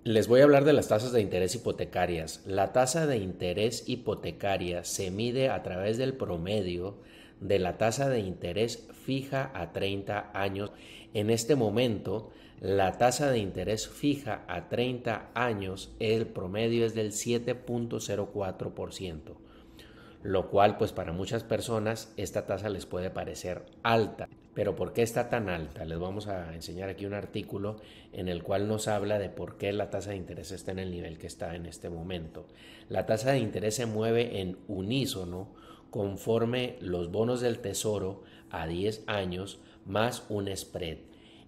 Les voy a hablar de las tasas de interés hipotecarias. La tasa de interés hipotecaria se mide a través del promedio de la tasa de interés fija a 30 años. En este momento, la tasa de interés fija a 30 años, el promedio es del 7.04%, lo cual pues para muchas personas esta tasa les puede parecer alta. Pero ¿por qué está tan alta? Les vamos a enseñar aquí un artículo en el cual nos habla de por qué la tasa de interés está en el nivel que está en este momento. La tasa de interés se mueve en unísono conforme los bonos del tesoro a 10 años más un spread.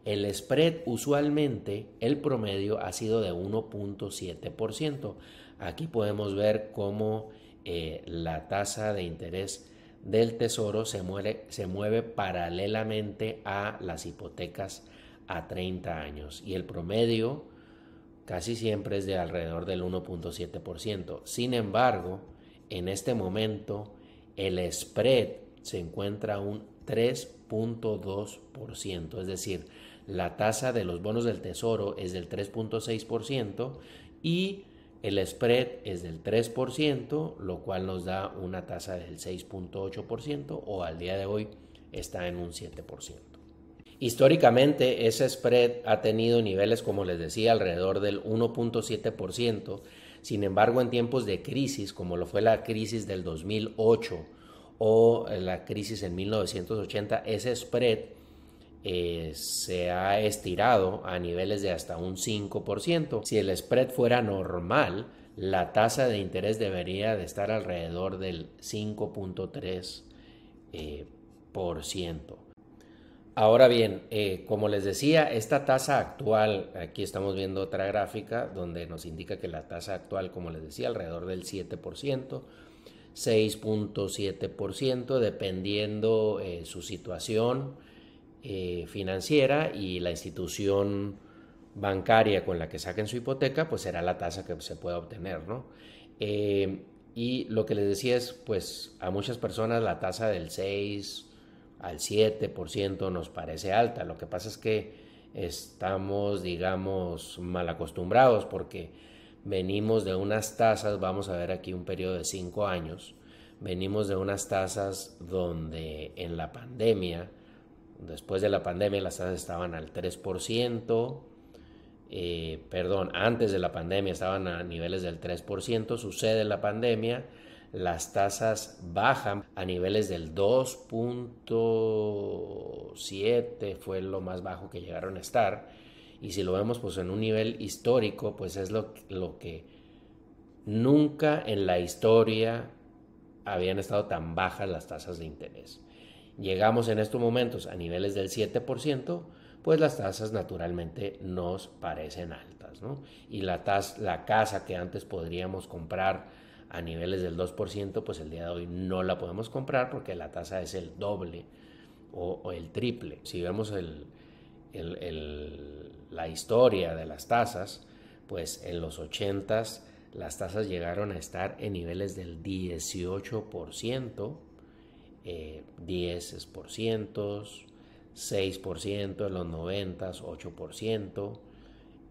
El spread usualmente, el promedio ha sido de 1.7%. Aquí podemos ver cómo la tasa de interés del tesoro se mueve paralelamente a las hipotecas a 30 años y el promedio casi siempre es de alrededor del 1.7%. Sin embargo, en este momento el spread se encuentra a un 3.2%, es decir, la tasa de los bonos del tesoro es del 3.6% y el spread es del 3%, lo cual nos da una tasa del 6.8% o al día de hoy está en un 7%. Históricamente ese spread ha tenido niveles, como les decía, alrededor del 1.7%. Sin embargo, en tiempos de crisis, como lo fue la crisis del 2008 o la crisis en 1980, ese spread se ha estirado a niveles de hasta un 5%. Si el spread fuera normal, la tasa de interés debería de estar alrededor del 5.3%. Ahora bien, como les decía, esta tasa actual, aquí estamos viendo otra gráfica donde nos indica que la tasa actual, como les decía, alrededor del 7%, 6.7%, dependiendo su situación financiera y la institución bancaria con la que saquen su hipoteca, pues será la tasa que se pueda obtener, ¿no? Y lo que les decía es, pues a muchas personas la tasa del 6 al 7% nos parece alta. Lo que pasa es que estamos, digamos, mal acostumbrados porque venimos de unas tasas, vamos a ver aquí un periodo de 5 años, venimos de unas tasas donde en la pandemia, después de la pandemia las tasas estaban al 3%, antes de la pandemia estaban a niveles del 3%, sucede la pandemia, las tasas bajan a niveles del 2.7, fue lo más bajo que llegaron a estar, y si lo vemos pues en un nivel histórico, pues es lo que nunca en la historia habían estado tan bajas las tasas de interés. Llegamos en estos momentos a niveles del 7%, pues las tasas naturalmente nos parecen altas, ¿no? Y la casa que antes podríamos comprar a niveles del 2%, pues el día de hoy no la podemos comprar porque la tasa es el doble o el triple. Si vemos la historia de las tasas, pues en los 80s las tasas llegaron a estar en niveles del 18%, 10%, 6%, en los 90s, 8%,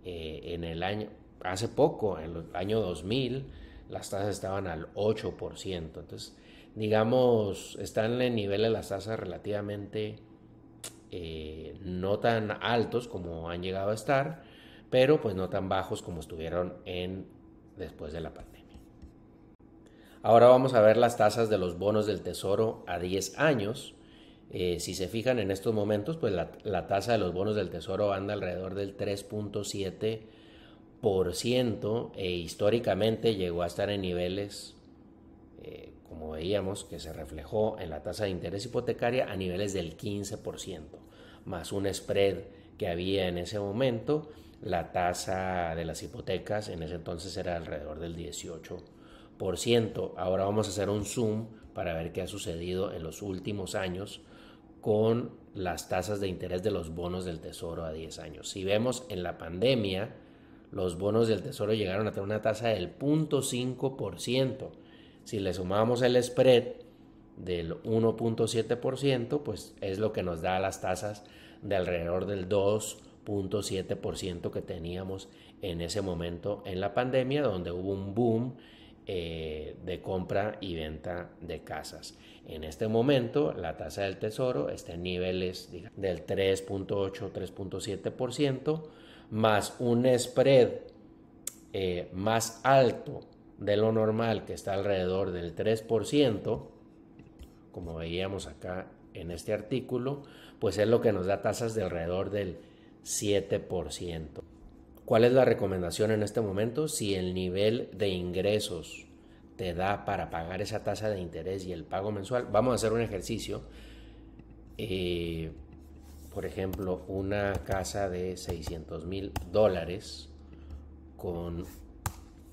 en el año, hace poco, en el año 2000, las tasas estaban al 8%, entonces, digamos, están en niveles las tasas relativamente no tan altos como han llegado a estar, pero pues no tan bajos como estuvieron después de la pandemia. Ahora vamos a ver las tasas de los bonos del tesoro a 10 años. Si se fijan en estos momentos, pues la tasa de los bonos del tesoro anda alrededor del 3.7% e históricamente llegó a estar en niveles, como veíamos, que se reflejó en la tasa de interés hipotecaria a niveles del 15%, más un spread que había en ese momento. La tasa de las hipotecas en ese entonces era alrededor del 18%. Ahora vamos a hacer un zoom para ver qué ha sucedido en los últimos años con las tasas de interés de los bonos del tesoro a 10 años. Si vemos en la pandemia, los bonos del tesoro llegaron a tener una tasa del 0.5%. Si le sumamos el spread del 1.7%, pues es lo que nos da las tasas de alrededor del 2.7% que teníamos en ese momento en la pandemia, donde hubo un boom de compra y venta de casas. En este momento la tasa del tesoro está en niveles del 3.8-3.7%, más un spread más alto de lo normal, que está alrededor del 3%, como veíamos acá en este artículo, pues es lo que nos da tasas de alrededor del 7%. ¿Cuál es la recomendación en este momento? Si el nivel de ingresos te da para pagar esa tasa de interés y el pago mensual, vamos a hacer un ejercicio. Por ejemplo, una casa de $600,000 con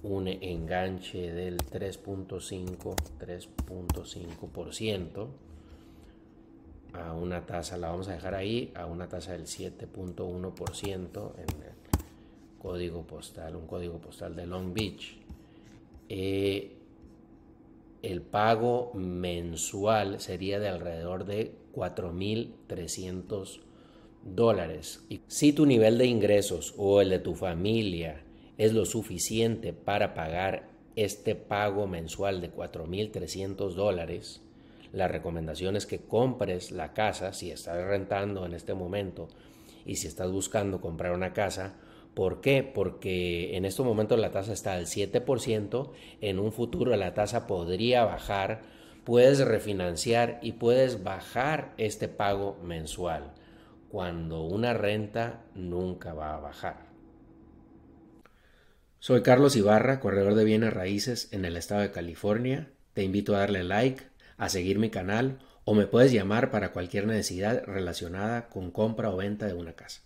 un enganche del 3.5% a una tasa, la vamos a dejar ahí, a una tasa del 7.1% en el código postal, un código postal de Long Beach. El pago mensual sería de alrededor de $4,300. Y si tu nivel de ingresos o el de tu familia es lo suficiente para pagar este pago mensual de $4,300, la recomendación es que compres la casa si estás rentando en este momento y si estás buscando comprar una casa. ¿Por qué? Porque en estos momentos la tasa está al 7%, en un futuro la tasa podría bajar, puedes refinanciar y puedes bajar este pago mensual, cuando una renta nunca va a bajar. Soy Carlos Ibarra, corredor de bienes raíces en el estado de California. Te invito a darle like, a seguir mi canal o me puedes llamar para cualquier necesidad relacionada con compra o venta de una casa.